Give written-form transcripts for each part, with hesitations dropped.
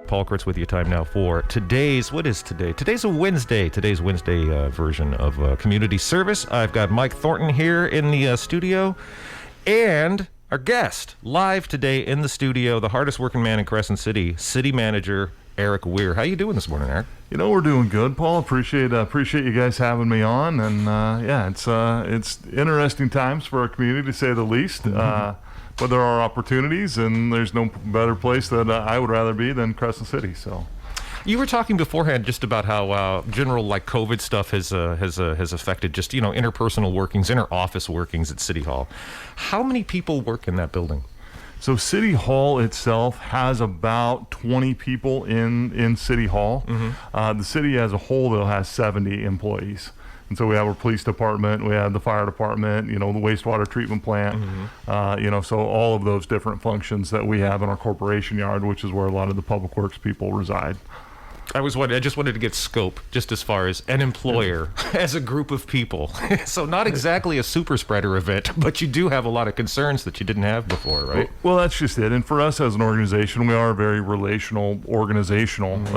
Paul Critz with you. Time now for today's, what is today? Today's a Wednesday. Today's Wednesday version of community service. I've got Mike Thornton here in the studio, and our guest live today in the studio, the hardest working man in Crescent City, city manager Eric Wier. How you doing this morning, Eric? You know, we're doing good, Paul. Appreciate you guys having me on, and it's interesting times for our community, to say the least. But there are opportunities, and there's no better place that I would rather be than Crescent City. So, you were talking beforehand just about how general COVID stuff has affected just interpersonal workings, inter office workings at City Hall. How many people work in that building? So City Hall itself has about 20 people in City Hall. The city as a whole, though, has 70 employees. And so we have our police department, we have the fire department, the wastewater treatment plant, so all of those different functions that we have in our corporation yard, which is where a lot of the public works people reside. I just wanted to get scope, just as far as an employer, as a group of people. So not exactly a super spreader event, but you do have a lot of concerns that you didn't have before, right? Well, that's just it. And for us as an organization, we are a very relational organization,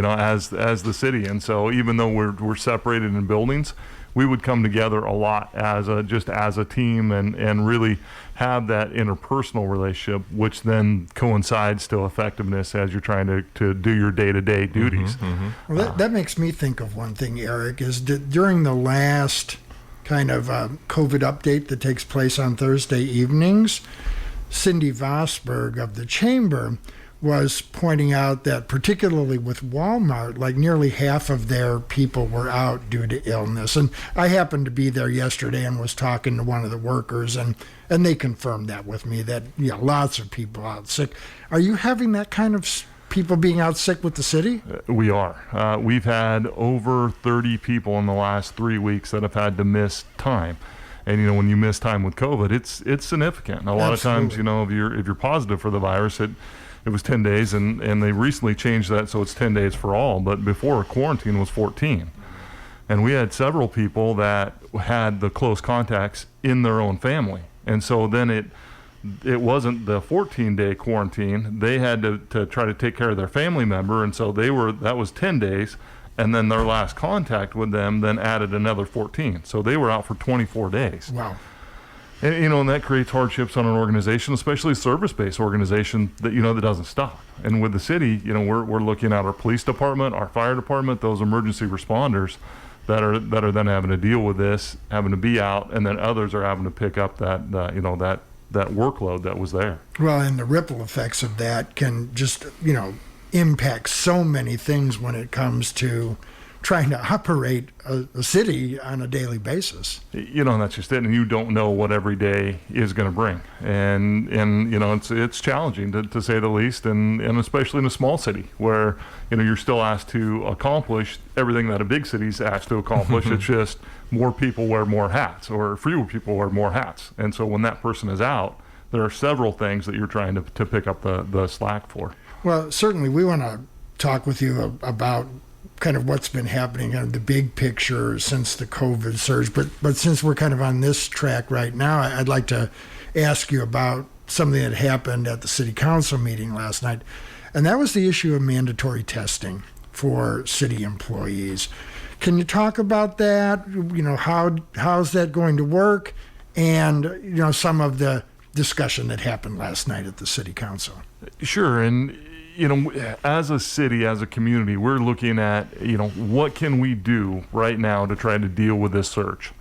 as the city. And so even though we're separated in buildings, we would come together a lot as a team and really have that interpersonal relationship, which then coincides to effectiveness as you're trying to do your day-to-day duties. Well, that makes me think of one thing, Eric, is that during the last kind of COVID update that takes place on Thursday evenings, Cindy Vosberg of the Chamber was pointing out that particularly with Walmart, like nearly half of their people were out due to illness. And I happened to be there yesterday and was talking to one of the workers, and they confirmed that with me, that lots of people out sick. Are you having that kind of people being out sick with the city? We are. We've had over 30 people in the last 3 weeks that have had to miss time. And when you miss time with COVID, it's significant. And a lot of times, if you're positive for the virus, it was 10 days, and they recently changed that so it's 10 days for all. But before, quarantine was 14. And we had several people that had the close contacts in their own family. And so then it wasn't the 14-day quarantine. They had to try to take care of their family member, and so that was 10 days. And then their last contact with them then added another 14. So they were out for 24 days. Wow. And, and that creates hardships on an organization, especially a service-based organization that doesn't stop. And with the city, we're looking at our police department, our fire department, those emergency responders that are then having to deal with this, having to be out, and then others are having to pick up that workload that was there. Well, and the ripple effects of that can just impact so many things when it comes to trying to operate a city on a daily basis. That's just it. And you don't know what every day is going to bring. And it's challenging to say the least. And especially in a small city where, you're still asked to accomplish everything that a big city's asked to accomplish. It's just more people wear more hats, or fewer people wear more hats. And so when that person is out, there are several things that you're trying to pick up the slack for. Well, certainly we want to talk with you about kind of what's been happening, kind of the big picture since the COVID surge. But since we're kind of on this track right now, I'd like to ask you about something that happened at the city council meeting last night. And that was the issue of mandatory testing for city employees. Can you talk about that? How's that going to work? And, some of the discussion that happened last night at the city council. Sure. And as a city, as a community, we're looking at, what can we do right now to try to deal with this surge?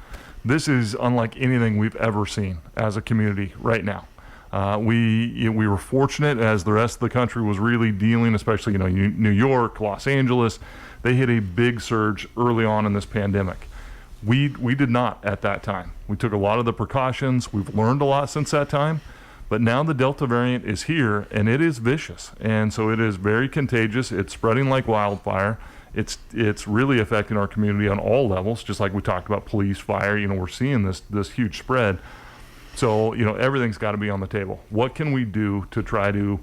This is unlike anything we've ever seen as a community right now. We were fortunate, as the rest of the country was really dealing, especially, New York, Los Angeles, they hit a big surge early on in this pandemic. We did not at that time. We took a lot of the precautions. We've learned a lot since that time. But now the Delta variant is here, and it is vicious. And so it is very contagious. It's spreading like wildfire. It's really affecting our community on all levels, just like we talked about police, fire. We're seeing this huge spread. So, everything's got to be on the table. What can we do to try to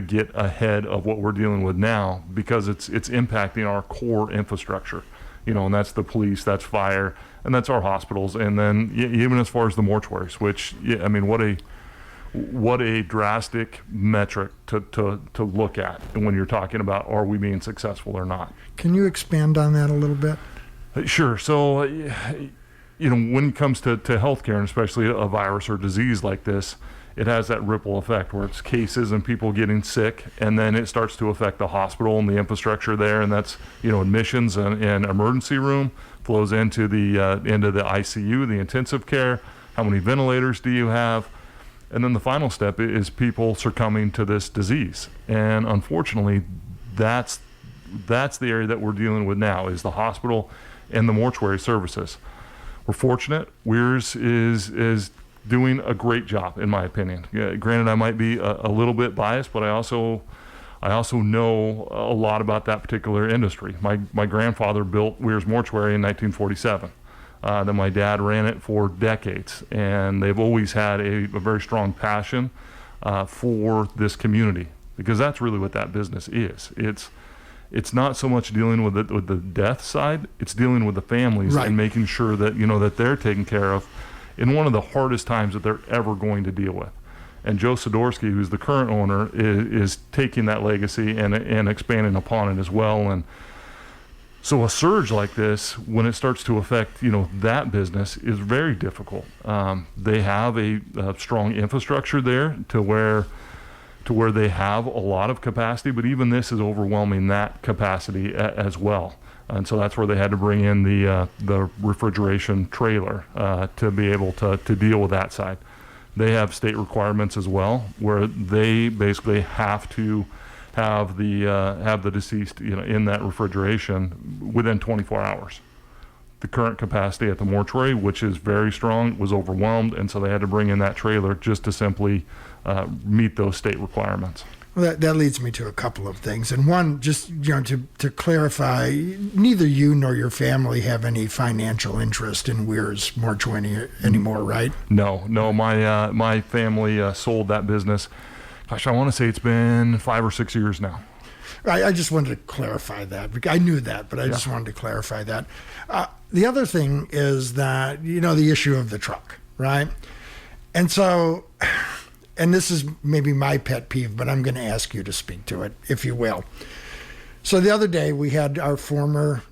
get ahead of what we're dealing with now? Because it's impacting our core infrastructure. And that's the police, that's fire, and that's our hospitals. And then even as far as the mortuaries, which, what a drastic metric to look at when you're talking about, are we being successful or not? Can you expand on that a little bit? Sure. So, when it comes to healthcare, and especially a virus or disease like this, it has that ripple effect where it's cases and people getting sick, and then it starts to affect the hospital and the infrastructure there, and that's admissions and emergency room, flows into the ICU, the intensive care. How many ventilators do you have? And then the final step is people succumbing to this disease, and unfortunately, that's the area that we're dealing with now, is the hospital and the mortuary services. We're fortunate. Weirs is doing a great job, in my opinion. Granted, I might be a little bit biased, but I also know a lot about that particular industry. My grandfather built Weir's Mortuary in 1947. Then my dad ran it for decades, and they've always had a very strong passion for this community, because that's really what that business is. It's not so much dealing with the death side; it's dealing with the families, right, and making sure that that they're taken care of in one of the hardest times that they're ever going to deal with. And Joe Sidorsky, who's the current owner, is taking that legacy and expanding upon it as well. And so a surge like this, when it starts to affect that business, is very difficult. They have a strong infrastructure there to where they have a lot of capacity, but even this is overwhelming that capacity as well. And so that's where they had to bring in the refrigeration trailer to be able to deal with that side. They have state requirements as well, where they basically have to have the deceased in that refrigeration within 24 hours. The current capacity at the mortuary, which is very strong, was overwhelmed, and so they had to bring in that trailer just to simply meet those state requirements. Well, that leads me to a couple of things. And one, just to clarify, neither you nor your family have any financial interest in Weir's Mortuary anymore, right? No. My family sold that business. Gosh, I want to say it's been 5 or 6 years now. I just wanted to clarify that. I knew that, but I just wanted to clarify that. The other thing is that, the issue of the truck, right? And so, and this is maybe my pet peeve, but I'm going to ask you to speak to it, if you will. So the other day we had our former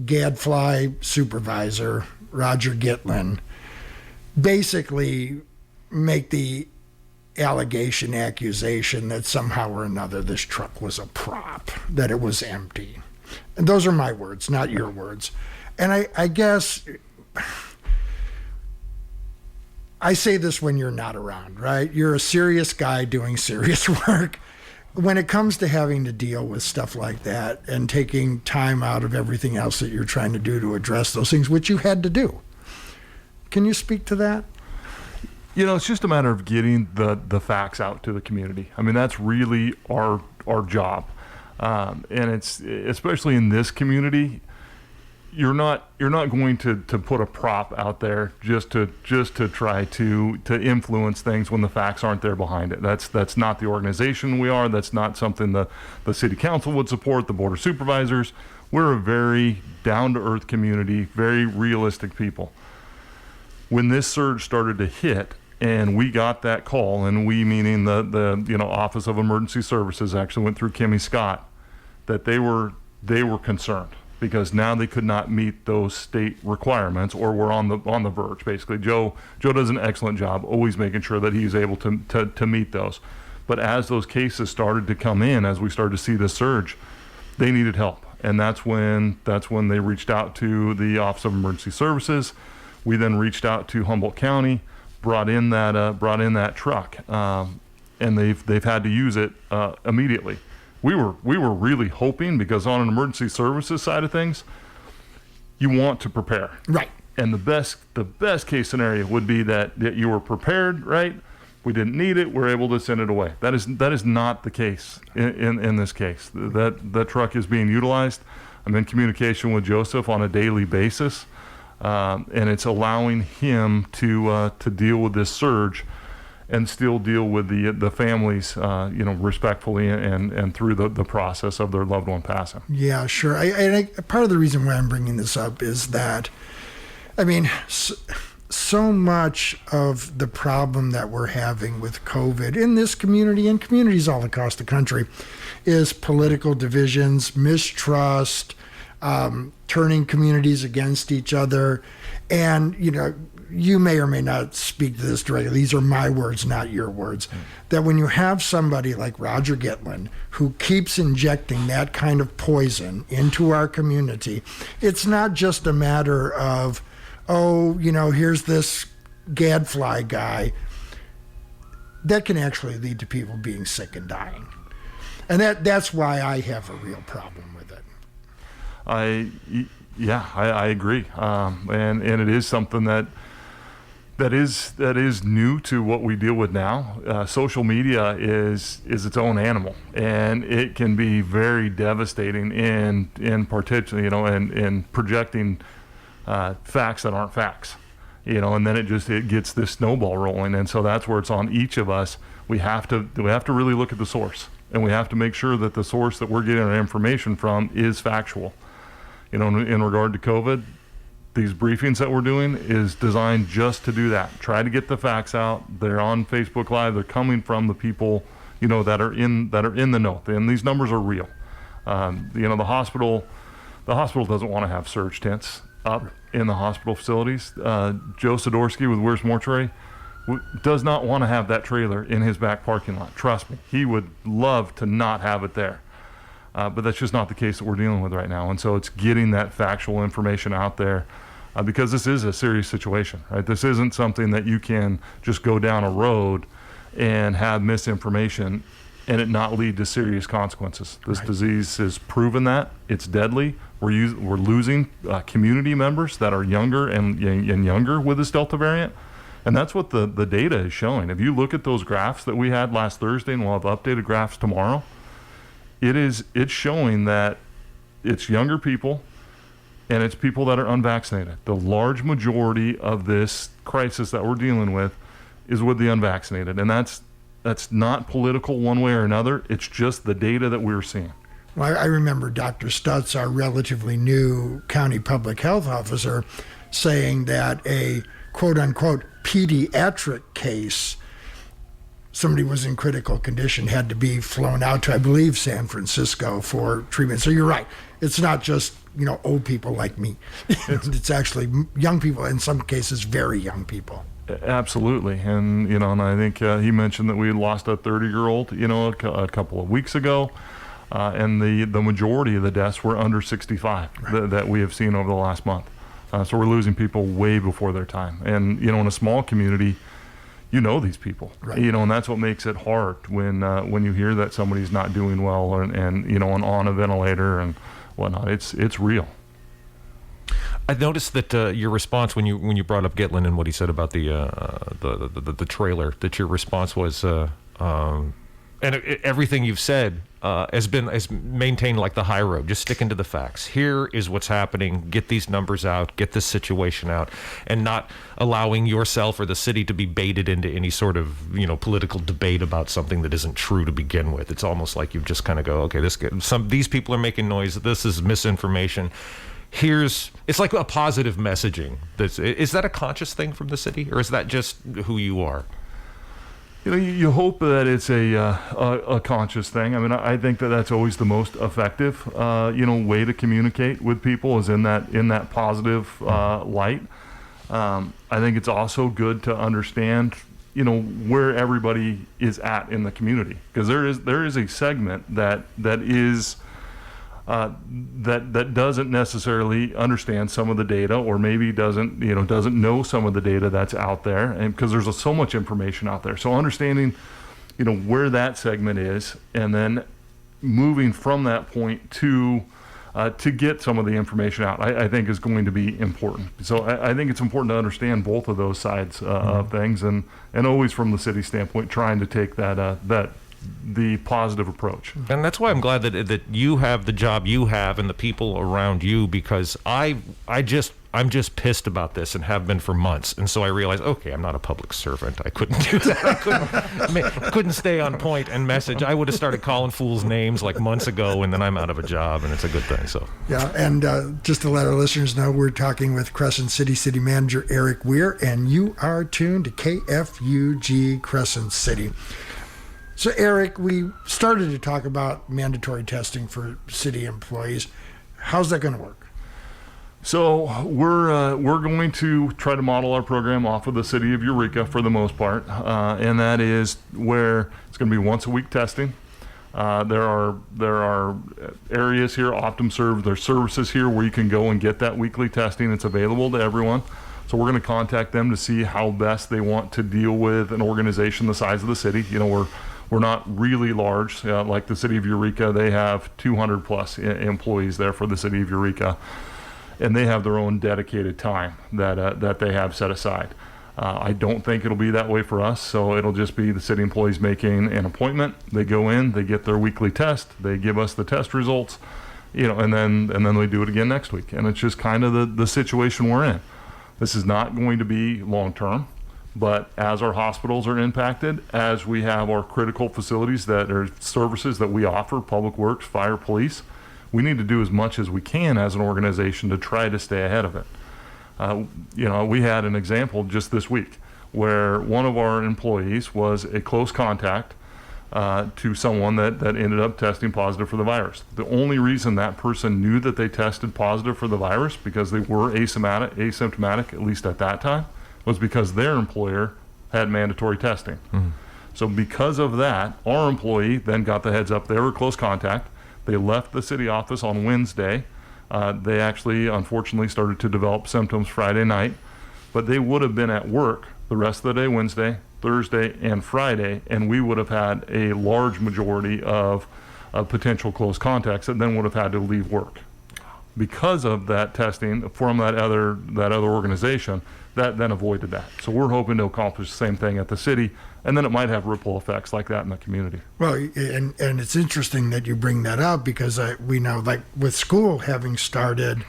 Gadfly supervisor, Roger Gitlin, basically make the accusation that somehow or another this truck was a prop, that it was empty. And those are my words, not your words. And I guess I say this when you're not around, right? You're a serious guy doing serious work. When it comes to having to deal with stuff like that and taking time out of everything else that you're trying to do to address those things, which you had to do. Can you speak to that? It's just a matter of getting the facts out to the community. I mean, that's really our job. And it's, especially in this community, you're not going to put a prop out there just to try to influence things when the facts aren't there behind it. That's not the organization we are. That's not something the city council would support, the board of supervisors. We're a very down-to-earth community, very realistic people. When this surge started to hit, and we got that call, and we meaning the Office of Emergency Services actually went through Kimmy Scott, that they were concerned, because now they could not meet those state requirements, or were on the verge. Basically, Joe does an excellent job always making sure that he's able to meet those. But as those cases started to come in, as we started to see this surge, they needed help, and that's when they reached out to the Office of Emergency Services. We then reached out to Humboldt County, brought in that truck, and they've had to use it immediately. We were really hoping, because on an emergency services side of things, you want to prepare, right? And the best case scenario would be that you were prepared, right? We didn't need it, we're able to send it away. That is not the case in this case. That truck is being utilized. I'm in communication with Joseph on a daily basis. And it's allowing him to deal with this surge and still deal with the families, respectfully and through the process of their loved one passing. Yeah, sure. Part of the reason why I'm bringing this up is that, I mean, so much of the problem that we're having with COVID in this community and communities all across the country is political divisions, mistrust, turning communities against each other. And, you may or may not speak to this directly. These are my words, not your words. That when you have somebody like Roger Gitlin who keeps injecting that kind of poison into our community, it's not just a matter of, here's this gadfly guy. That can actually lead to people being sick and dying. And that's why I have a real problem with it. I agree. And it is something that is new to what we deal with now. Social media is its own animal, and it can be very devastating in projecting facts that aren't facts, and then it gets this snowball rolling. And so that's where it's on each of us. We have to really look at the source, and we have to make sure that the source that we're getting our information from is factual. In regard to COVID, these briefings that we're doing is designed just to do that. Try to get the facts out. They're on Facebook Live. They're coming from the people, that are in the know. And these numbers are real. The hospital doesn't want to have surge tents up in the hospital facilities. Joe Sidorsky with Wier's Mortuary does not want to have that trailer in his back parking lot. Trust me, he would love to not have it there. But that's just not the case that we're dealing with right now. And so it's getting that factual information out there because this is a serious situation, right? This isn't something that you can just go down a road and have misinformation and it not lead to serious consequences. This disease has proven that. It's deadly. We're losing community members that are younger and younger with this Delta variant. And that's what the data is showing. If you look at those graphs that we had last Thursday, and we'll have updated graphs tomorrow, it's showing that it's younger people and it's people that are unvaccinated. The large majority of this crisis that we're dealing with is with the unvaccinated. And that's not political one way or another. It's just the data that we're seeing. Well, I remember Dr. Stutz, our relatively new county public health officer, saying that a quote-unquote pediatric case, somebody was in critical condition, had to be flown out to, I believe, San Francisco for treatment. So you're right. It's not just, old people like me. It's actually young people, in some cases, very young people. Absolutely. And, and I think he mentioned that we had lost a 30-year-old, a couple of weeks ago. And the majority of the deaths were under 65 that we have seen over the last month. So we're losing people way before their time. And, in a small community, these people, and that's what makes it hard when you hear that somebody's not doing well and on a ventilator and whatnot. It's real. I noticed that your response when you brought up Gitlin and what he said about the trailer, that your response was and everything you've said has maintained like the high road, just sticking to the facts. Here is what's happening. Get these numbers out. Get this situation out, and not allowing yourself or the city to be baited into any sort of political debate about something that isn't true to begin with. It's almost like you just kind of go, okay, these people are making noise. This is misinformation. It's like a positive messaging. Is that a conscious thing from the city, or is that just who you are? You hope that it's a conscious thing. I mean, I think that's always the most effective, way to communicate with people is in that positive light. I think it's also good to understand, where everybody is at in the community, because there is a segment that is. That doesn't necessarily understand some of the data, or maybe doesn't know some of the data that's out there, and because there's so much information out there. So understanding, where that segment is, and then moving from that point to get some of the information out, I think is going to be important. So I think it's important to understand both of those sides of things, and always from the city standpoint, trying to take the positive approach. And that's why I'm glad that you have the job you have and the people around you, because I I'm just pissed about this and have been for months. And so I realized, okay, I'm not a public servant. I couldn't do that. I couldn't stay on point and message. I would have started calling fools names like months ago, and then I'm out of a job, and it's a good thing. So yeah, and just to let our listeners know, we're talking with Crescent City Manager Eric Wier, and you are tuned to KFUG Crescent City. So Eric, we started to talk about mandatory testing for city employees. How's that going to work? So we're going to try to model our program off of the city of Eureka for the most part, and that is where it's going to be once a week testing. There are areas here, OptumServe, there's services here where you can go and get that weekly testing. It's available to everyone. So we're going to contact them to see how best they want to deal with an organization the size of the city. You know, we're not really large, like the city of Eureka. They have 200 plus employees there for the city of Eureka. And they have their own dedicated time that they have set aside. I don't think it'll be that way for us, so it'll just be the city employees making an appointment. They go in, they get their weekly test, they give us the test results, and then they do it again next week. And it's just kind of the situation we're in. This is not going to be long term, but as our hospitals are impacted, as we have our critical facilities that are services that we offer, public works, fire, police, we need to do as much as we can as an organization to try to stay ahead of it. We had an example just this week where one of our employees was a close contact to someone that ended up testing positive for the virus. The only reason that person knew that they tested positive for the virus, because they were asymptomatic, at least at that time, was because their employer had mandatory testing. Mm-hmm. So because of that, our employee then got the heads up they were close contact. They left the city office on Wednesday. They actually, unfortunately, started to develop symptoms Friday night, but they would have been at work the rest of the day, Wednesday, Thursday, and Friday, and we would have had a large majority of potential close contacts that then would have had to leave work. Because of that testing from that other organization, that then avoided that. So we're hoping to accomplish the same thing at the city, and then it might have ripple effects like that in the community. Well, and it's interesting that you bring that up, because we know, like with school having started,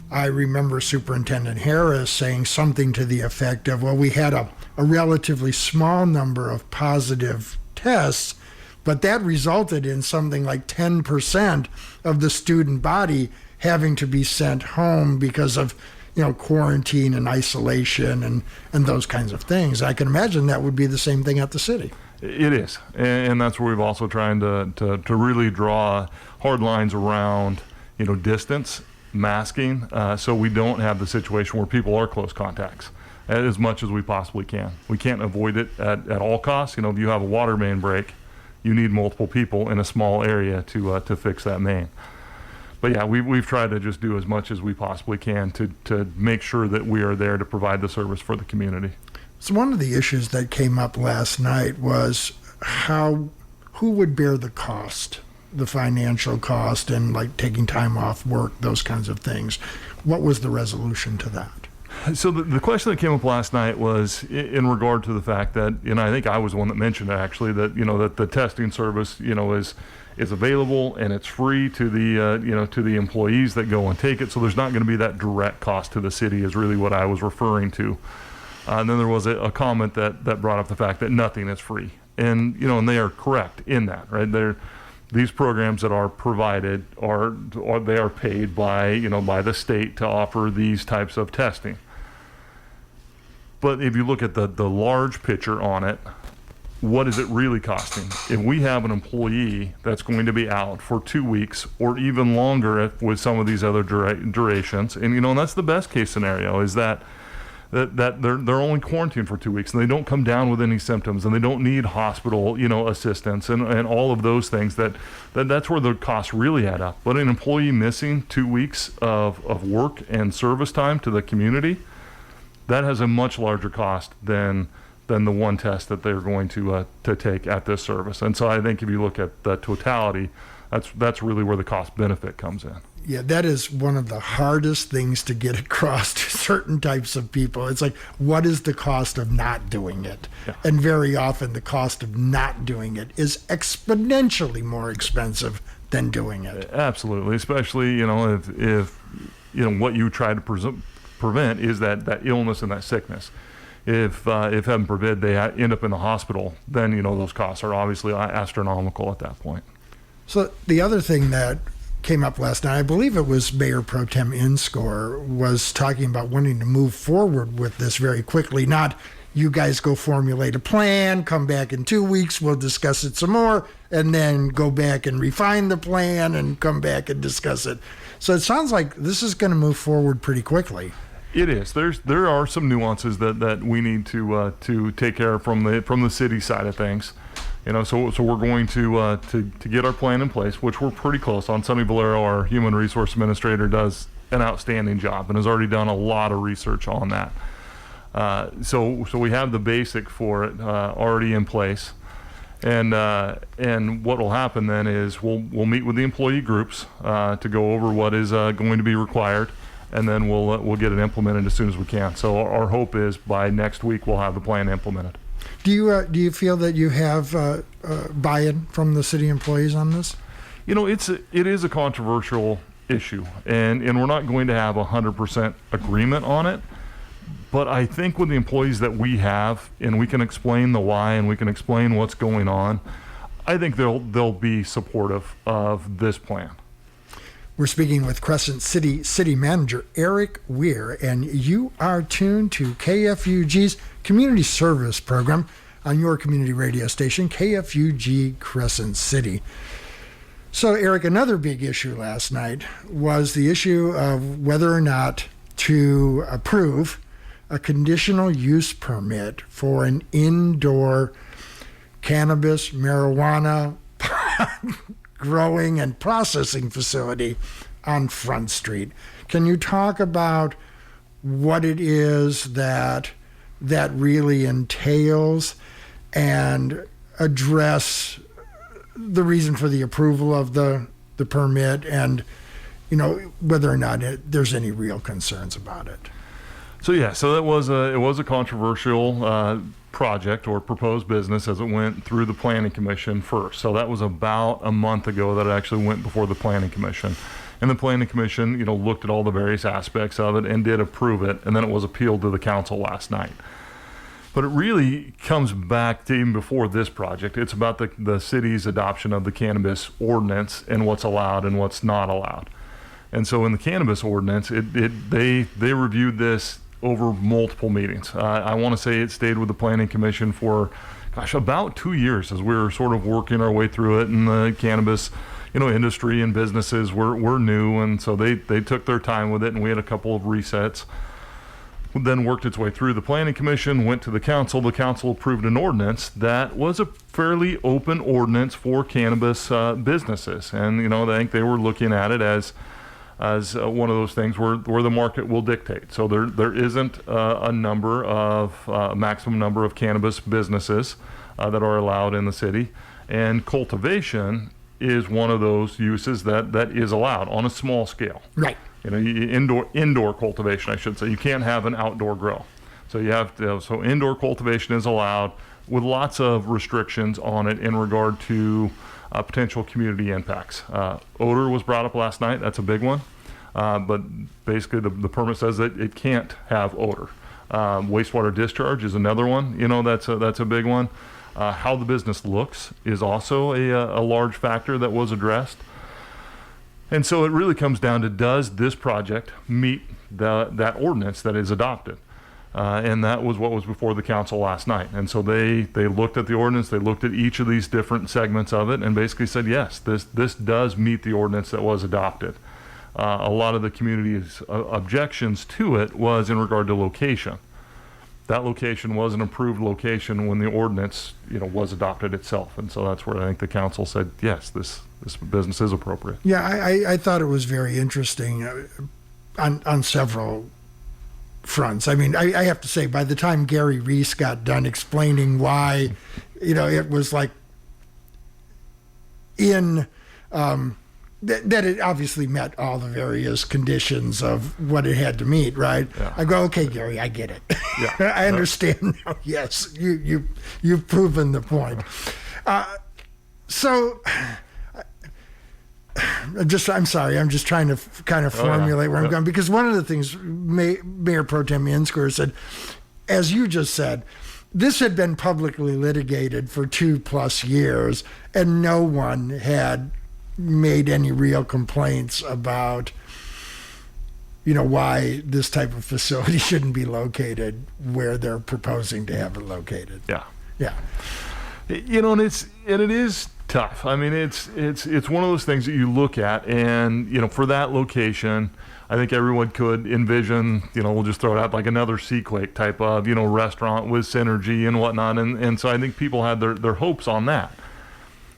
I remember Superintendent Harris saying something to the effect of, well, we had a relatively small number of positive tests, but that resulted in something like 10% of the student body having to be sent home because of quarantine and isolation and those kinds of things. I can imagine that would be the same thing at the city. It is, and that's where we've also trying to really draw hard lines around distance, masking, so we don't have the situation where people are close contacts as much as we possibly can. We can't avoid it at all costs. If you have a water main break, you need multiple people in a small area to fix that main. But yeah, we've tried to just do as much as we possibly can to make sure that we are there to provide the service for the community. So one of the issues that came up last night was who would bear the cost, the financial cost, and like taking time off work, those kinds of things. What was the resolution to that? So the question that came up last night was in regard to the fact that, I think I was the one that mentioned it actually, that, that the testing service, is available and it's free to the to the employees that go and take it. So there's not going to be that direct cost to the city is really what I was referring to. And then there was a comment that brought up the fact that nothing is free, and and they are correct in that, right? These programs that are provided are paid by by the state to offer these types of testing. But if you look at the large picture on it, what is it really costing? If we have an employee that's going to be out for 2 weeks or even longer with some of these other durations, and and that's the best case scenario, is that they're only quarantined for 2 weeks and they don't come down with any symptoms and they don't need hospital assistance and all of those things, that's where the costs really add up. But an employee missing 2 weeks of work and service time to the community, that has a much larger cost than the one test that they're going to take at this service. And so I think if you look at the totality, that's really where the cost benefit comes in. Yeah, that is one of the hardest things to get across to certain types of people. It's like, what is the cost of not doing it? Yeah. And very often the cost of not doing it is exponentially more expensive than doing it. Absolutely, especially if what you try to prevent is that illness and that sickness. If heaven forbid they end up in the hospital, then those costs are obviously astronomical at that point. So the other thing that came up last night, I believe it was Mayor Pro Tem Inscore, was talking about wanting to move forward with this very quickly. Not you guys go formulate a plan, come back in 2 weeks, we'll discuss it some more, and then go back and refine the plan and come back and discuss it. So it sounds like this is going to move forward pretty quickly. It is. There are some nuances that we need to take care of from the city side of things. So we're going to get our plan in place, which we're pretty close on. Sonny Valero, our human resource administrator, does an outstanding job and has already done a lot of research on that. So we have the basic for it already in place, and what will happen then is we'll meet with the employee groups to go over what is going to be required, and then we'll get it implemented as soon as we can. So our hope is by next week we'll have the plan implemented. Do you feel that you have buy-in from the city employees on this? It is a controversial issue, and we're not going to have 100% agreement on it. But I think with the employees that we have, and we can explain the why, and we can explain what's going on, I think they'll be supportive of this plan. We're speaking with Crescent City Manager Eric Wier, and you are tuned to KFUG's Community Service Program on your community radio station, KFUG Crescent City. So, Eric, another big issue last night was the issue of whether or not to approve a conditional use permit for an indoor cannabis, marijuana growing and processing facility on Front Street. Can you talk about what it is that really entails and address the reason for the approval of the permit and, whether or not there's any real concerns about it? So it was a controversial project or proposed business as it went through the Planning Commission first. So that was about a month ago that it actually went before the Planning Commission. And the Planning Commission, looked at all the various aspects of it and did approve it, and then it was appealed to the council last night. But it really comes back to even before this project. It's about the city's adoption of the cannabis ordinance and what's allowed and what's not allowed. And so in the cannabis ordinance, they reviewed this over multiple meetings. I want to say it stayed with the Planning Commission for, about 2 years as we were sort of working our way through it. And the cannabis, industry and businesses were new, and so they took their time with it. And we had a couple of resets. Then worked its way through the Planning Commission, went to the council. The council approved an ordinance that was a fairly open ordinance for cannabis businesses, and I think they were looking at it as one of those things where the market will dictate. So there isn't a maximum number of cannabis businesses that are allowed in the city, and cultivation is one of those uses that is allowed on a small scale. Right. Indoor cultivation, I should say. You can't have an outdoor grow. So you have to. So indoor cultivation is allowed with lots of restrictions on it in regard to potential community impacts. Odor was brought up last night. That's a big one. But basically the permit says that it can't have odor. Wastewater discharge is another one. That's a big one. How the business looks is also a large factor that was addressed. And so it really comes down to, does this project meet that ordinance that is adopted? And that was what was before the council last night. And so they looked at the ordinance, they looked at each of these different segments of it, and basically said, yes, this does meet the ordinance that was adopted. A lot of the community's objections to it was in regard to location. That location was an approved location when the ordinance, was adopted itself. And so that's where I think the council said, yes, this business is appropriate. Yeah, I thought it was very interesting on several fronts. I mean, I have to say, by the time Gary Reese got done explaining why, it was like that it obviously met all the various conditions of what it had to meet, right? Yeah. I go, okay, Gary, I get it. Yeah. I understand now. Yes, you've proven the point. So I'm sorry, I'm just trying to kind of formulate where I'm going, because one of the things Mayor Pro Tem Insquire said, as you just said, this had been publicly litigated for 2+ years, and no one had made any real complaints about, why this type of facility shouldn't be located where they're proposing to have it located. Yeah. Yeah. And it is tough. I mean, it's one of those things that you look at, and for that location, I think everyone could envision, we'll just throw it out, like another Seaquake type of, restaurant with synergy and whatnot. And so I think people had their hopes on that.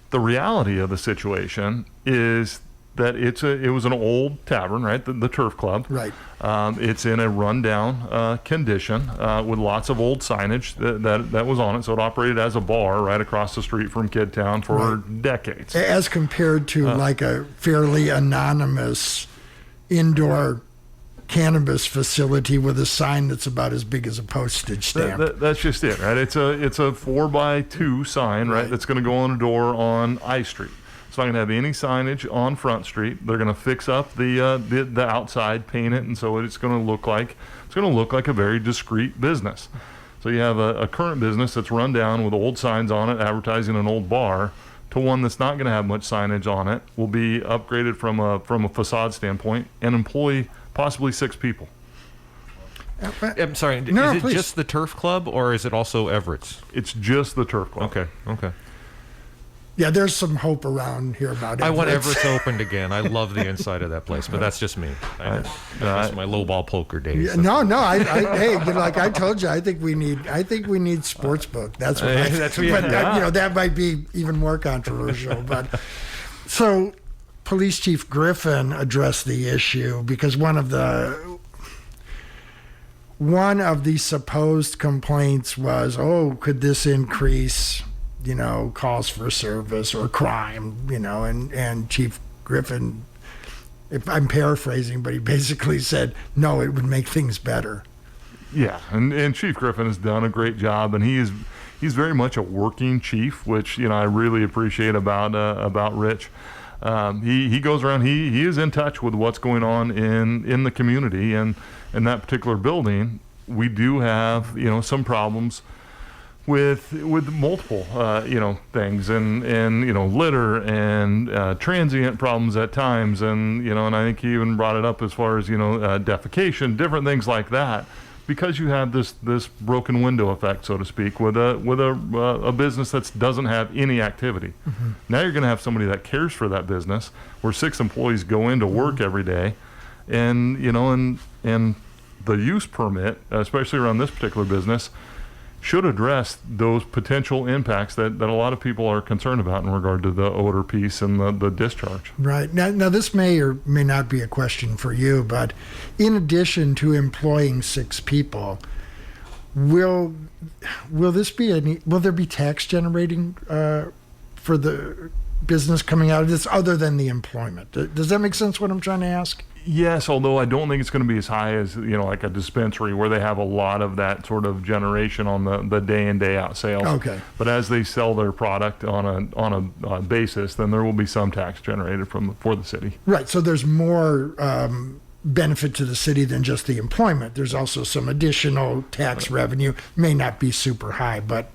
The reality of the situation is that it was an old tavern, right? The Turf Club. Right. It's in a rundown condition with lots of old signage that was on it. So it operated as a bar right across the street from Kidtown for decades. As compared to like a fairly anonymous indoor cannabis facility with a sign that's about as big as a postage stamp. That's just it, right? It's a 4x2 sign, right? That's going to go on a door on I Street. It's not going to have any signage on Front Street. They're going to fix up the outside, paint it, and so it's going to look like a very discreet business. So you have a current business that's run down with old signs on it, advertising an old bar, to one that's not going to have much signage on it, will be upgraded from a facade standpoint, and employ possibly 6 people. I'm sorry. No, is it please. just the Turf Club, or is it also Everett's? It's just the Turf Club. Okay. Yeah, there's some hope around here about it. I want Everett's opened again. I love the inside of that place, but that's just me. That's my low ball poker days. Yeah, no. Hey, like I told you, I think we need sports book. That's what. That might be even more controversial. But so, Police Chief Griffin addressed the issue because one of the supposed complaints was, could this increase calls for service or crime, and Chief Griffin, if I'm paraphrasing, but he basically said, no, it would make things better. Yeah, and Chief Griffin has done a great job, and he's very much a working chief, which, I really appreciate about Rich. He goes around, he is in touch with what's going on in the community, and in that particular building, we do have, some problems with multiple things and litter and transient problems at times, and and I think he even brought it up as far as defecation, different things like that, because you have this broken window effect, so to speak, with a business that doesn't have any activity. Mm-hmm. Now you're going to have somebody that cares for that business, where 6 employees go into work every day, and and the use permit, especially around this particular business, should address those potential impacts that a lot of people are concerned about in regard to the odor piece and the discharge. Right. Now this may or may not be a question for you, but in addition to employing 6 people, will there be tax generating for the business coming out of this other than the employment? Does that make sense, what I'm trying to ask? Yes, although I don't think it's going to be as high as, like a dispensary where they have a lot of that sort of generation on the day in, day out sales. Okay. But as they sell their product on a basis, then there will be some tax generated for the city. Right. So there's more benefit to the city than just the employment. There's also some additional tax revenue. May not be super high, but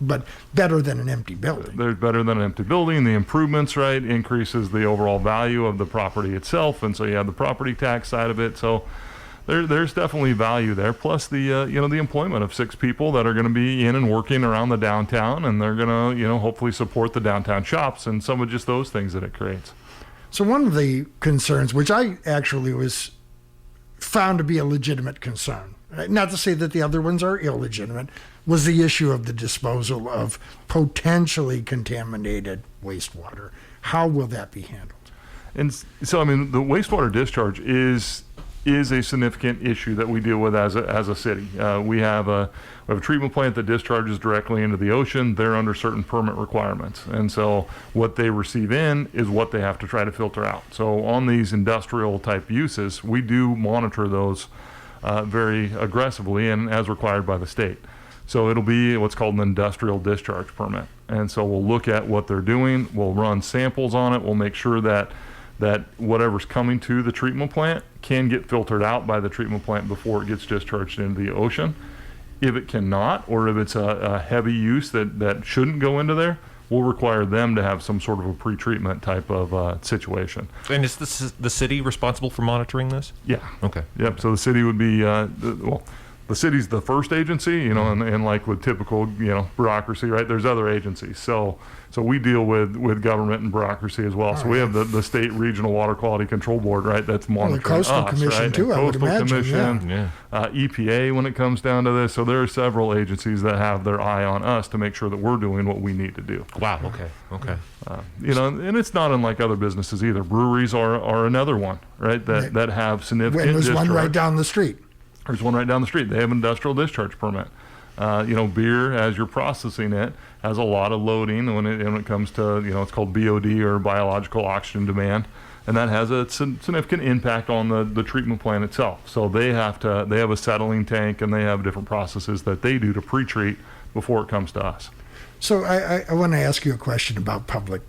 better than an empty building. They're better than an empty building. The improvements, right, increases the overall value of the property itself, and so you have the property tax side of it. So there's definitely value there. Plus the the employment of 6 people that are going to be in and working around the downtown, and they're going to hopefully support the downtown shops and some of just those things that it creates. So one of the concerns, which I actually was found to be a legitimate concern, right? Not to say that the other ones are illegitimate, was the issue of the disposal of potentially contaminated wastewater. How will that be handled? And so, I mean, the wastewater discharge is a significant issue that we deal with as a city. We have a treatment plant that discharges directly into the ocean. They're under certain permit requirements, and so what they receive in is what they have to try to filter out. So on these industrial type uses, we do monitor those very aggressively and as required by the state. So it'll be what's called an industrial discharge permit, and so we'll look at what they're doing. We'll run samples on it. We'll make sure that that whatever's coming to the treatment plant can get filtered out by the treatment plant before it gets discharged into the ocean. If it cannot, or if it's a heavy use that shouldn't go into there, we'll require them to have some sort of a pre-treatment type of situation. And is the city responsible for monitoring this? Yeah. Okay. Yep. So the city would be, the city's the first agency, and like with typical, bureaucracy, right? There's other agencies. So we deal with government and bureaucracy as well. So we have the state regional water quality control board, right? That's monitoring the Coastal us, Commission right? too, And I would Coastal imagine. Commission, Yeah. EPA when it comes down to this. So there are several agencies that have their eye on us to make sure that we're doing what we need to do. Wow. Okay. And it's not unlike other businesses either. Breweries are another one, right? That have significant. And there's one discharge. right down the street. There's one right down the street. They have an industrial discharge permit. Beer, as you're processing it, has a lot of loading when it comes to, it's called BOD, or biological oxygen demand, and that has a significant impact on the treatment plant itself. So they have a settling tank, and they have different processes that they do to pre-treat before it comes to us. So I want to ask you a question about public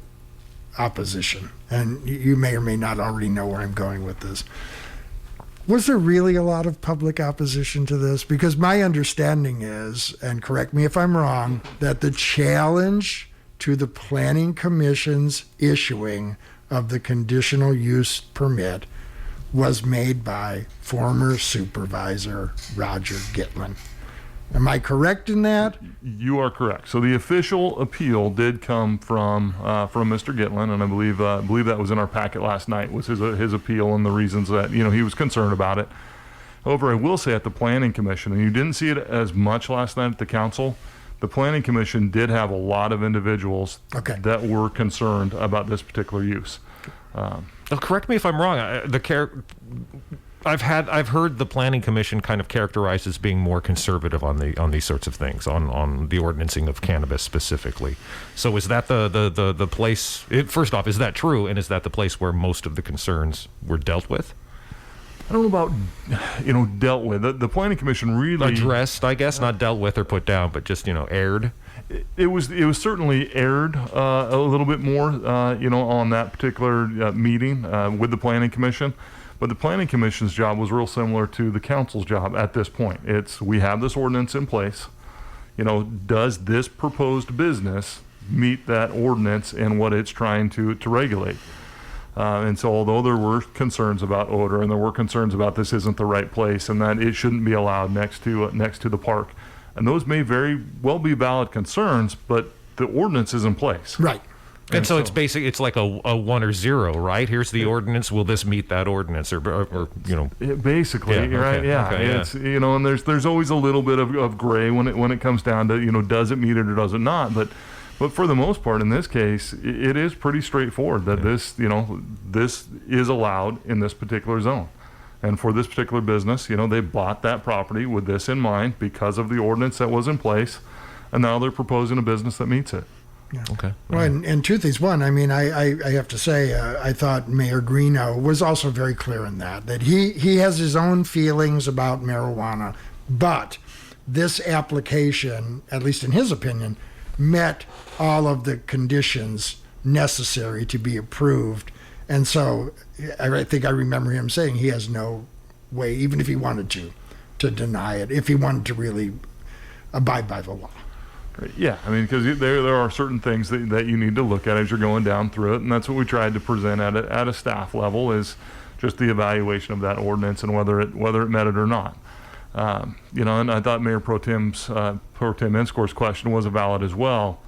opposition, and you may or may not already know where I'm going with this. Was there really a lot of public opposition to this? Because my understanding is, and correct me if I'm wrong, that the challenge to the Planning Commission's issuing of the conditional use permit was made by former Supervisor Roger Gitlin. Am I correct in that? You are correct. So the official appeal did come from Mr. Gitlin, and I believe that was in our packet last night, was his appeal and the reasons that he was concerned about it. However, I will say at the Planning Commission, and you didn't see it as much last night at the council, the Planning Commission did have a lot of individuals that were concerned about this particular use. Correct me if I'm wrong. I've heard the Planning Commission kind of characterized as being more conservative on these sorts of things, on the ordinancing of cannabis specifically. So is that the place? First off, is that true, and is that the place where most of the concerns were dealt with? I don't know about dealt with. The Planning Commission really addressed, I guess, not dealt with or put down, but just aired. It was certainly aired a little bit more, on that particular meeting with the Planning Commission. But the Planning Commission's job was real similar to the council's job at this point. We have this ordinance in place. Does this proposed business meet that ordinance and what it's trying to regulate? And so although there were concerns about odor, and there were concerns about this isn't the right place and that it shouldn't be allowed next to the park, and those may very well be valid concerns, but the ordinance is in place. Right. And so it's basically, it's like a 1 or 0, right? Here's the ordinance. Will this meet that ordinance, or Basically, right? Okay, Yeah. okay, It's and there's always a little bit of gray when it comes down to does it meet it or does it not? But for the most part, in this case, it is pretty straightforward that this is allowed in this particular zone. And for this particular business, they bought that property with this in mind because of the ordinance that was in place, and now they're proposing a business that meets it. Yeah. Okay. Well, and two things. One, I have to say, I thought Mayor Greeno was also very clear in that he has his own feelings about marijuana, but this application, at least in his opinion, met all of the conditions necessary to be approved. And so I think I remember him saying he has no way, even if he wanted to deny it, if he wanted to really abide by the law. Yeah, because there are certain things that you need to look at as you're going down through it, and that's what we tried to present at a staff level, is just the evaluation of that ordinance and whether it met it or not. And I thought Mayor Pro Tem Inscore's question was valid as well.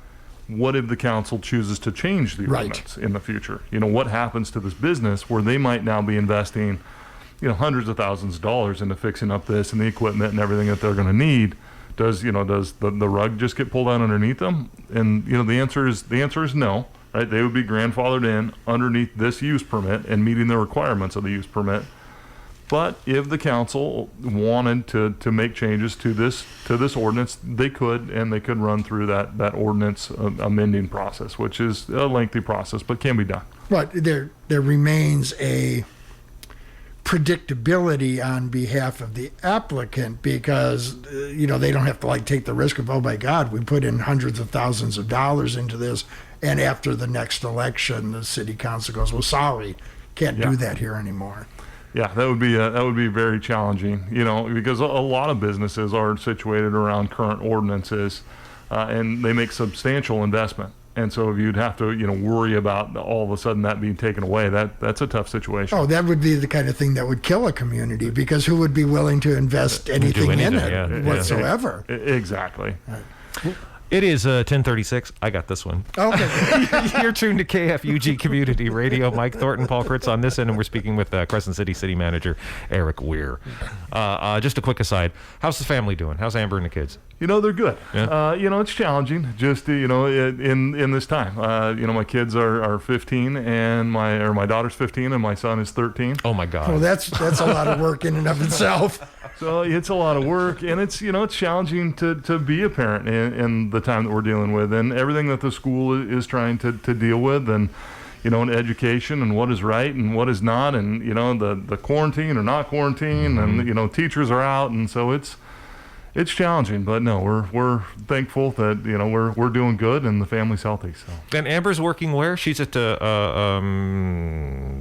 What if the council chooses to change the ordinance in the future? What happens to this business where they might now be investing, hundreds of thousands of dollars into fixing up this and the equipment and everything that they're going to need? Does the rug just get pulled out underneath them? And the answer is no, right? They would be grandfathered in underneath this use permit and meeting the requirements of the use permit. But if the council wanted to make changes to this ordinance, they could, and they could run through that ordinance amending process, which is a lengthy process, but can be done. But there remains a predictability on behalf of the applicant, because they don't have to take the risk of, oh my God, we put in hundreds of thousands of dollars into this, and after the next election the city council goes, well, sorry, Can't Yeah. do that here anymore. Yeah, that would be very challenging, because a lot of businesses are situated around current ordinances, and they make substantial investment. And so if you'd have to, worry about all of a sudden that being taken away, that's a tough situation. Oh, that would be the kind of thing that would kill a community, because who would be willing to invest anything in it whatsoever? Exactly. It is 10:36. I got this one. Okay. You're tuned to KFUG Community Radio. Mike Thornton, Paul Critz on this end, and we're speaking with Crescent City Manager Eric Wier. Just a quick aside. How's the family doing? How's Amber and the kids? They're good. Yeah. It's challenging just, in this time. My kids are 15 and my daughter's 15 and my son is 13. Oh, my God. Well, that's a lot of work in and of itself. So it's a lot of work, and it's challenging to be a parent in the time that we're dealing with, and everything that the school is trying to deal with, and in education and what is right and what is not, and the quarantine or not quarantine, Mm-hmm. and teachers are out, and so it's challenging, but no, we're thankful that we're doing good and the family's healthy. So. And Amber's working where? She's at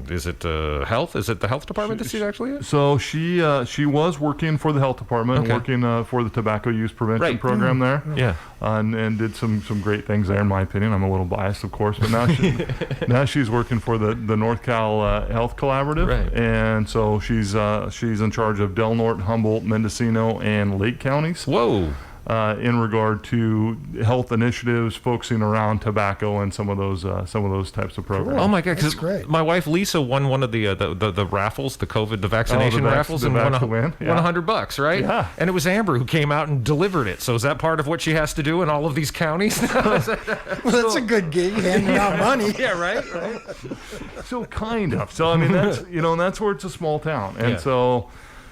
is it health? Is it the health department that she's actually at? So she was working for the health department, Okay. working for the tobacco use prevention Right. program there. Yeah. And did some great things there, in my opinion. I'm a little biased, of course, but now she's working for the North Cal Health Collaborative, Right. and so she's in charge of Del Norte, Humboldt, Mendocino, and Lake counties. Whoa. In regard to health initiatives focusing around tobacco and some of those types of programs. Oh my God! That's 'cause great. My wife Lisa won one of the raffles, the vaccination raffles, the and won win. Yeah. $100, right? Yeah. And it was Amber who came out and delivered it. So is that part of what she has to do in all of these counties? Well, that's a good gig, handing out money. Yeah, right. So kind of. So I mean, that's where it's a small town, and Yeah. so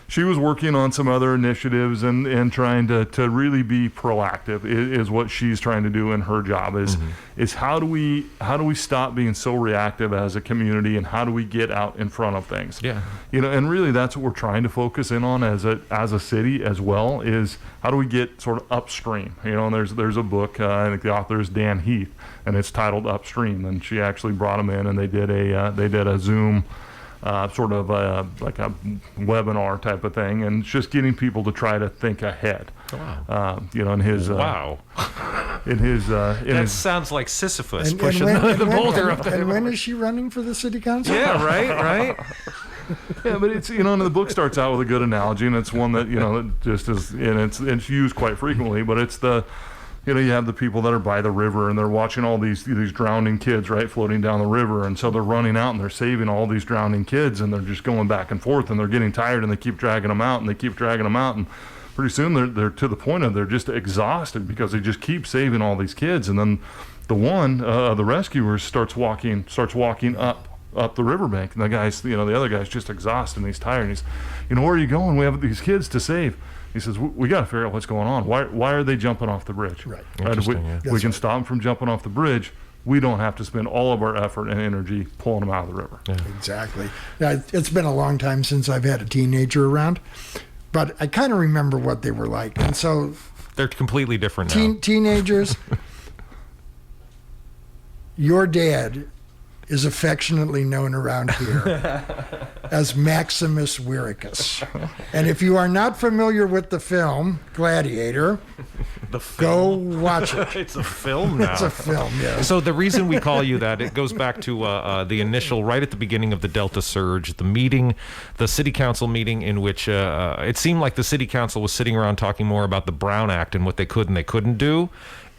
she was working on some other initiatives and trying to really be proactive is what she's trying to do in her job is how do we stop being so reactive as a community, and how do we get out in front of things? Yeah. And really that's what we're trying to focus in on as a city as well, is how do we get sort of upstream? And there's a book, I think the author is Dan Heath, and it's titled Upstream, and she actually brought him in and they did a Zoom sort of like a webinar type of thing, and it's just getting people to try to think ahead. Wow. In his Wow. in Sounds like Sisyphus And pushing the boulder up there. And when is she running for the city council? Yeah, right. yeah, but it's and the book starts out with a good analogy, and it's one that that just is, and it's used quite frequently, but it's you have the people that are by the river and they're watching all these drowning kids, right, floating down the river. And so they're running out and they're saving all these drowning kids, and they're just going back and forth, and they're getting tired, and they keep dragging them out, and they keep dragging them out. And pretty soon they're to the point of they're just exhausted because they just keep saving all these kids. And then the rescuers starts walking up the riverbank, and the other guy's just exhausted and he's tired, and he's, where are you going? We have these kids to save. He says, we got to figure out what's going on. Why are they jumping off the bridge? Right. If we That's can right. stop them from jumping off the bridge, we don't have to spend all of our effort and energy pulling them out of the river. Yeah. Exactly. Yeah, it's been a long time since I've had a teenager around, but I kind of remember what they were like. And so They're completely different now. teenagers, your dad is affectionately known around here as Maximus Wiericus. And if you are not familiar with the film Gladiator, go watch it. It's a film now. It's a film, yes. So the reason we call you that, it goes back to the initial, right at the beginning of the Delta surge, the city council meeting in which it seemed like the city council was sitting around talking more about the Brown Act and what they could and they couldn't do.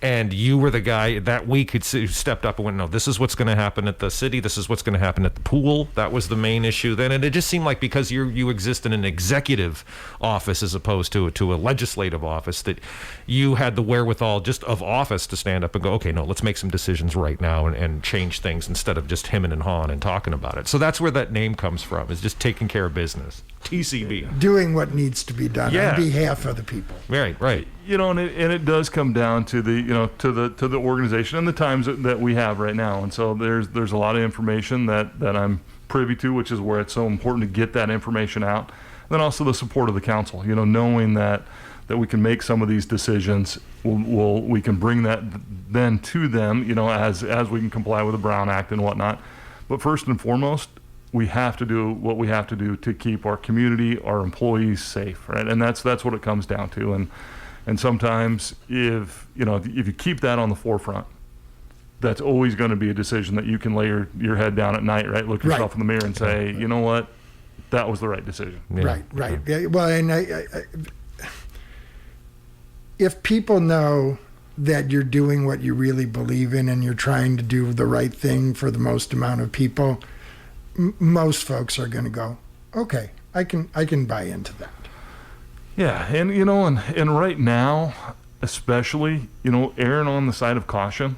And you were the guy that week who stepped up and went, no, this is what's going to happen at the city. This is what's going to happen at the pool. That was the main issue then. And it just seemed like because you exist in an executive office as opposed to a legislative office, that you had the wherewithal just of office to stand up and go, okay, no, let's make some decisions right now and change things instead of just hemming and hawing and talking about it. So that's where that name comes from, is just taking care of business. TCB. Doing what needs to be done Yeah. on behalf of the people. Right. And it does come down to the organization and the times that we have right now. And so there's a lot of information that I'm privy to, which is where it's so important to get that information out. And then also the support of the council, knowing that we can make some of these decisions, we can bring that then to them, as we can comply with the Brown Act and whatnot. But first and foremost, we have to do what we have to do to keep our community, our employees safe, right? And that's what it comes down to. And sometimes if you keep that on the forefront, that's always going to be a decision that you can lay your head down at night, right? Look yourself in the mirror and say, you know what, that was the right decision. Yeah. Right. Yeah. Well, and if people know that you're doing what you really believe in and you're trying to do the right thing for the most amount of people, most folks are going to go, okay, I can buy into that. Yeah, and and right now, especially, erring on the side of caution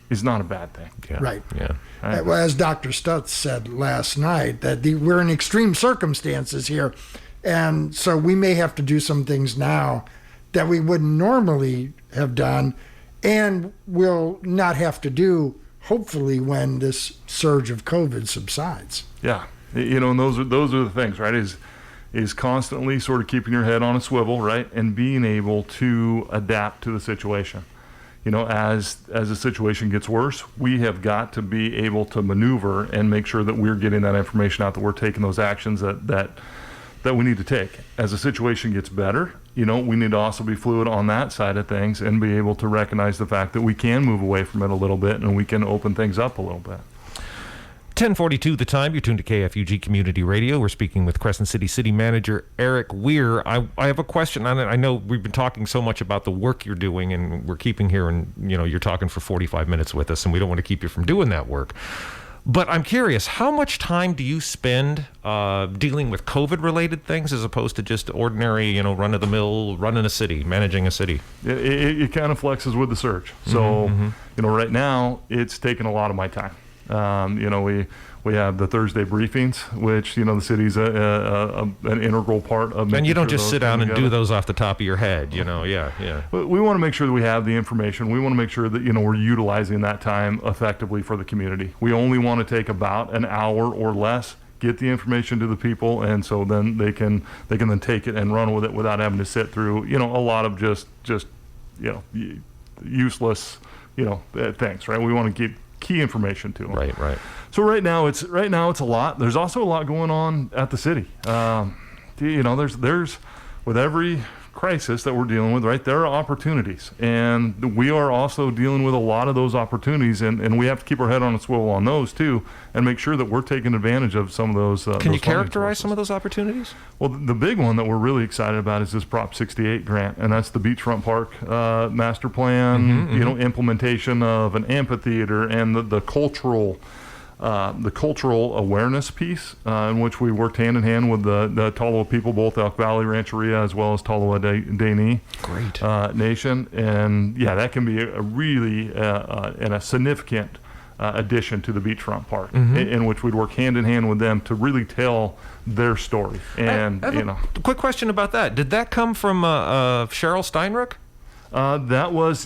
is not a bad thing. Yeah. Right. Yeah. Well, as Dr. Stutz said last night, that we're in extreme circumstances here, and so we may have to do some things now that we wouldn't normally have done, and will not have to do, hopefully, when this surge of COVID subsides. Yeah, and those are the things, right? Is constantly sort of keeping your head on a swivel, right, and being able to adapt to the situation. As the situation gets worse, we have got to be able to maneuver and make sure that we're getting that information out, that we're taking those actions that we need to take. As the situation gets better, we need to also be fluid on that side of things and be able to recognize the fact that we can move away from it a little bit and we can open things up a little bit. 10:42 the time. You're tuned to KFUG Community Radio. We're speaking with Crescent City Manager Eric Wier. I have a question. I know we've been talking so much about the work you're doing, and we're keeping here, and you're talking for 45 minutes with us, and we don't want to keep you from doing that work. But I'm curious, how much time do you spend dealing with COVID-related things as opposed to just ordinary, run-of-the-mill, running a city, managing a city? It kind of flexes with the surge. So, right now, it's taken a lot of my time. We have the Thursday briefings, which the city's an integral part of. And you don't just sit down and do those off the top of your head, yeah. We want to make sure that we have the information. We want to make sure that we're utilizing that time effectively for the community. We only want to take about an hour or less, get the information to the people, and so then they can then take it and run with it without having to sit through a lot of just useless things, right? We want to keep key information to them. Right. So right now it's a lot. There's also a lot going on at the city. There's with every crisis that we're dealing with, right, there are opportunities, and we are also dealing with a lot of those opportunities, and we have to keep our head on a swivel on those too, and make sure that we're taking advantage of some of those. Can you characterize some of those opportunities? Well, the big one that we're really excited about is this Prop 68 grant, and that's the Beachfront Park master plan, implementation of an amphitheater, and the cultural awareness piece, in which we worked hand in hand with the Tolowa people, both Elk Valley Rancheria as well as Tolowa Dene Nation, and that can be a really and a significant addition to the Beachfront Park, in which we'd work hand in hand with them to really tell their story. And I have a quick question about that. Did that come from Cheryl Steinruck? That was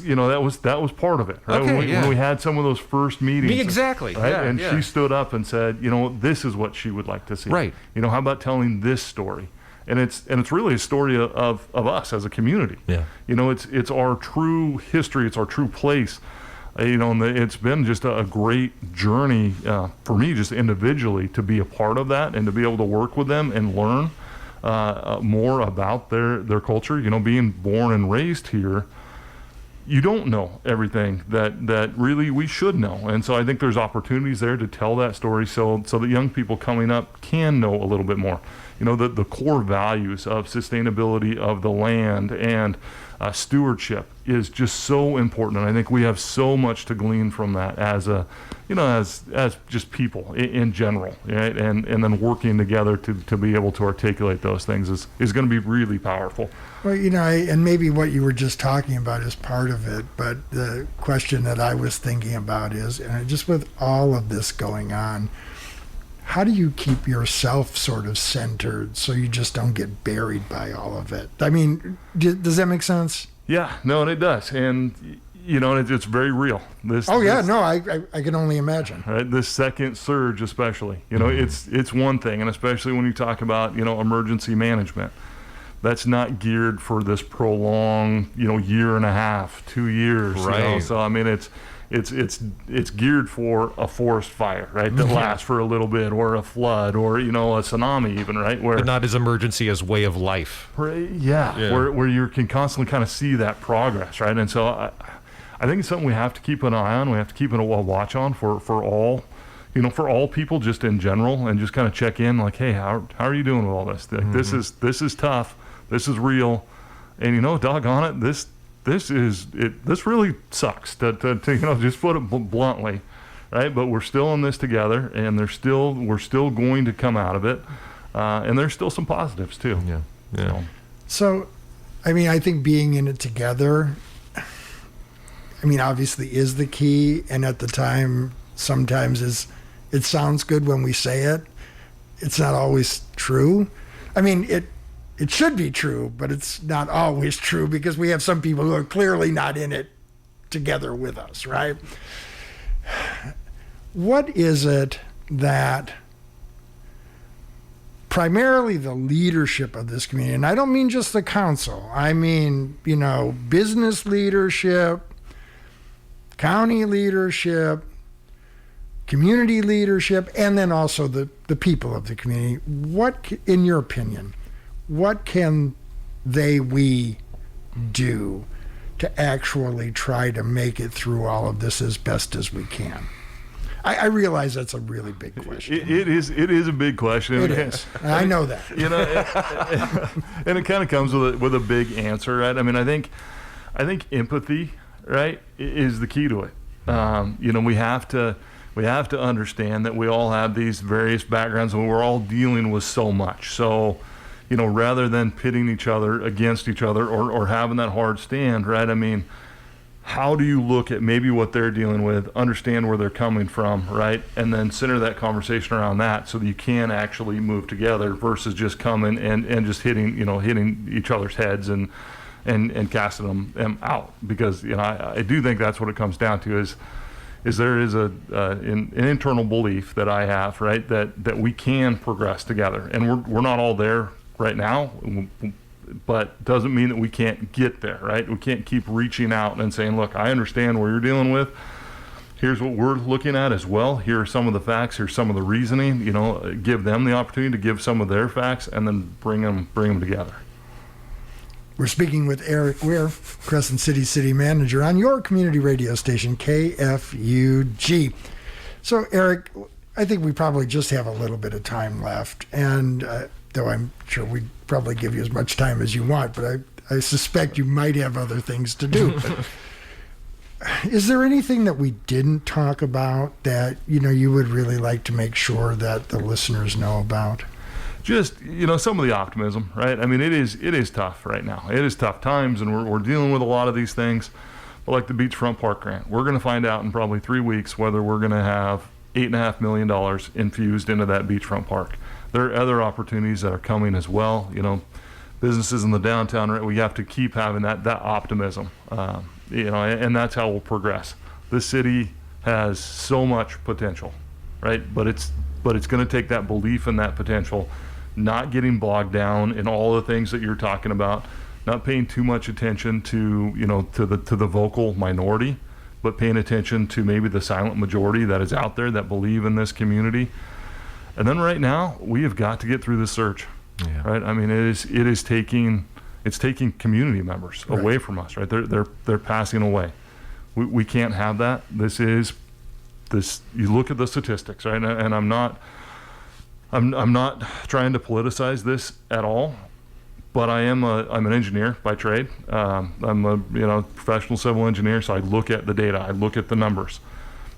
part of it, right? Okay, when we had some of those first meetings. Exactly. Right? Yeah, and she stood up and said, this is what she would like to see. Right. How about telling this story? And it's really a story of us as a community. Yeah. It's our true history. It's our true place. And it's been just a great journey for me, just individually, to be a part of that and to be able to work with them and learn more about their culture. Being born and raised here, you don't know everything that really we should know, and so I think there's opportunities there to tell that story, so that young people coming up can know a little bit more. The core values of sustainability of the land and stewardship is just so important, and I think we have so much to glean from that as as just people in general, right? And then working together to be able to articulate those things is going to be really powerful. Well, and maybe what you were just talking about is part of it, but the question that I was thinking about is, just with all of this going on, how do you keep yourself sort of centered so you just don't get buried by all of it? I mean, does that make sense? Yeah, no, and it does. And, it's very real. I can only imagine. Right, this second surge especially, it's one thing, and especially when you talk about, emergency management, that's not geared for this prolonged, year and a half, 2 years. Right. So, I mean, it's geared for a forest fire, right? That lasts for a little bit, or a flood, or a tsunami even, right? Where But not as emergency as way of life. where you can constantly kind of see that progress, right? And so I think it's something we have to keep an eye on. We have to keep a watch on for all, for all people just in general, and just kind of check in, like, hey, how are you doing with all this? Like, this is tough. This is real, and doggone it, this really sucks to just put it bluntly, right? But we're still in this together, and we're still going to come out of it, and there's still some positives too. Yeah. So, I think being in it together, obviously is the key, and at the time, sometimes it sounds good when we say it. It's not always true. It should be true, but it's not always true, because we have some people who are clearly not in it together with us, right? What is it that primarily the leadership of this community, and I don't mean just the council, I mean, business leadership, county leadership, community leadership, and then also the people of the community, what, in your opinion, what can we do to actually try to make it through all of this as best as we can? I realize that's a really big question. It is a big question. It is. I know that. And it kind of comes with a big answer, right? I think empathy, right, is the key to it. We have to understand that we all have these various backgrounds, and we're all dealing with so much. So, rather than pitting each other against each other, or having that hard stand, right? How do you look at maybe what they're dealing with, understand where they're coming from, right? And then center that conversation around that, so that you can actually move together, versus just coming and just hitting each other's heads and casting them out. Because, I do think that's what it comes down to, is there is an internal belief that I have, right, that we can progress together, and we're not all there right now, but doesn't mean that we can't get there, right? We can't keep reaching out and saying, look, I understand what you're dealing with. Here's what we're looking at as well. Here are some of the facts. Here's some of the reasoning. Give them the opportunity to give some of their facts, and then bring them together. We're speaking with Eric Wier, Crescent City Manager, on your community radio station, KFUG. So, Eric, I think we probably just have a little bit of time left, and though I'm sure we'd probably give you as much time as you want, but I suspect you might have other things to do. Is there anything that we didn't talk about that you would really like to make sure that the listeners know about? Just some of the optimism, right? it is tough right now. It is tough times, and we're dealing with a lot of these things. But like the beachfront park grant, we're going to find out in probably 3 weeks whether we're going to have $8.5 million infused into that beachfront park. There are other opportunities that are coming as well. Businesses in the downtown, right? We have to keep having that optimism, and that's how we'll progress. This city has so much potential, right? But it's going to take that belief in that potential, not getting bogged down in all the things that you're talking about, not paying too much attention to the vocal minority, but paying attention to maybe the silent majority that is out there that believe in this community. And then right now, we have got to get through this surge, right? It is taking community members away from us, right? They're passing away. We can't have that. You look at the statistics, right? And I'm not trying to politicize this at all, but I'm an engineer by trade. I'm a professional civil engineer, so I look at the data, I look at the numbers.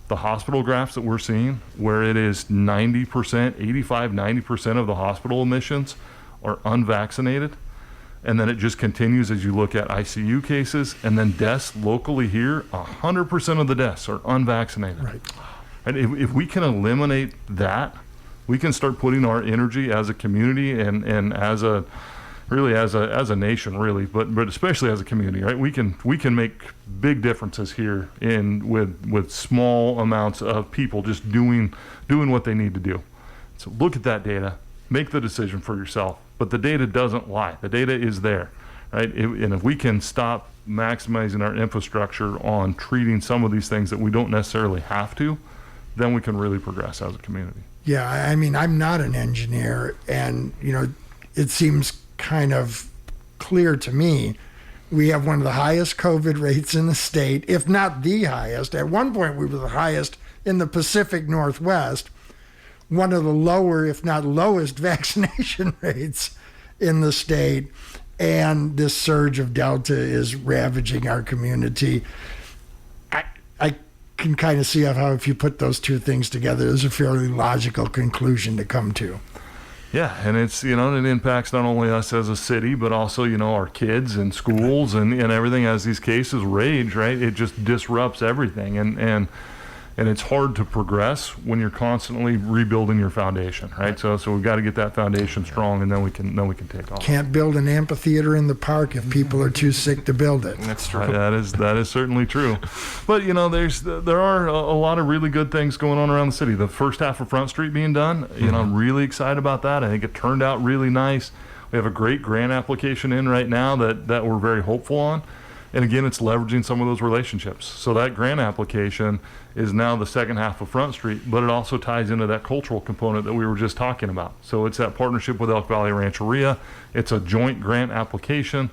The hospital graphs that we're seeing, where it is 90% of the hospital admissions are unvaccinated, and then it just continues as you look at ICU cases, and then deaths locally here, 100% of the deaths are unvaccinated. Right. And if we can eliminate that, we can start putting our energy as a community and as a nation, really, but especially as a community, right? We can make big differences here with small amounts of people just doing what they need to do. So look at that data, make the decision for yourself. But the data doesn't lie. The data is there, right? And if we can stop maximizing our infrastructure on treating some of these things that we don't necessarily have to, then we can really progress as a community. Yeah, I mean, I'm not an engineer, and, it seems kind of clear to me we have one of the highest COVID rates in the state, if not the highest. At one point, we were the highest in the Pacific Northwest, one of the lower, if not lowest, vaccination rates in the state. And this surge of Delta is ravaging our community. I can kind of see how if you put those two things together, there's a fairly logical conclusion to come to. Yeah, and it's, it impacts not only us as a city, but also, our kids and schools and everything as these cases rage, right? It just disrupts everything. And it's hard to progress when you're constantly rebuilding your foundation, right? So we've got to get that foundation strong, and then we can take off. Can't build an amphitheater in the park if people are too sick to build it. That's true. That is certainly true. But there are a lot of really good things going on around the city. The first half of Front Street being done, I'm really excited about that. I think it turned out really nice. We have a great grant application in right now that we're very hopeful on. And again, it's leveraging some of those relationships. So that grant application is now the second half of Front Street, but it also ties into that cultural component that we were just talking about. So it's that partnership with Elk Valley Rancheria. It's a joint grant application.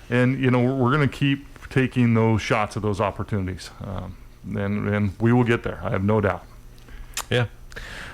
And, we're going to keep taking those shots at those opportunities. And we will get there. I have no doubt. Yeah.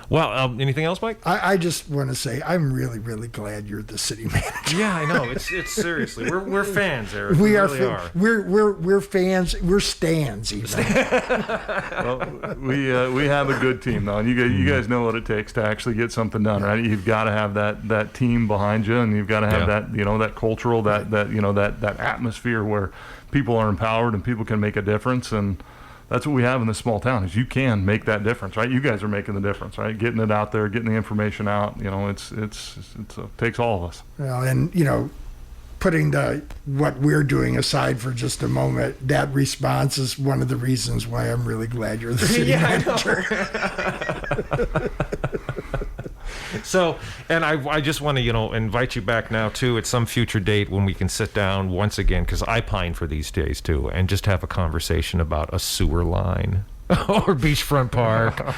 Well, anything else, Mike? I just want to say I'm really, really glad you're the city manager. Yeah, I know. It's seriously, we're fans, Eric. We are. Really are. We're fans. We're stans even. Well, we have a good team though, and you guys know what it takes to actually get something done, right? You've got to have that team behind you, and you've got to have that that cultural that atmosphere where people are empowered and people can make a difference. And that's what we have in this small town, is you can make that difference, right? You guys are making the difference, right? Getting it out there, getting the information out. It takes all of us. Well, and putting what we're doing aside for just a moment, that response is one of the reasons why I'm really glad you're the city manager. So, and I just want to, invite you back now, too, at some future date when we can sit down once again, because I pine for these days, too, and just have a conversation about a sewer line or beachfront park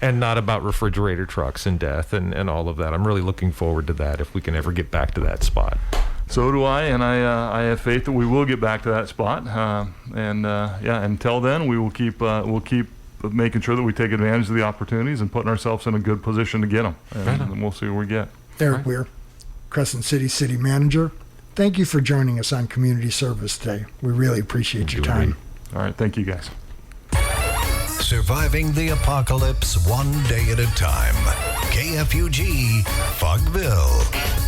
and not about refrigerator trucks and death and all of that. I'm really looking forward to that if we can ever get back to that spot. So do I, and I have faith that we will get back to that spot. Until then, we'll keep making sure that we take advantage of the opportunities and putting ourselves in a good position to get them. And we'll see where we get. Eric Wier, Crescent City Manager. Thank you for joining us on Community Service today. We really appreciate your time. All right. Thank you, guys. Surviving the apocalypse one day at a time. KFUG, Fogville.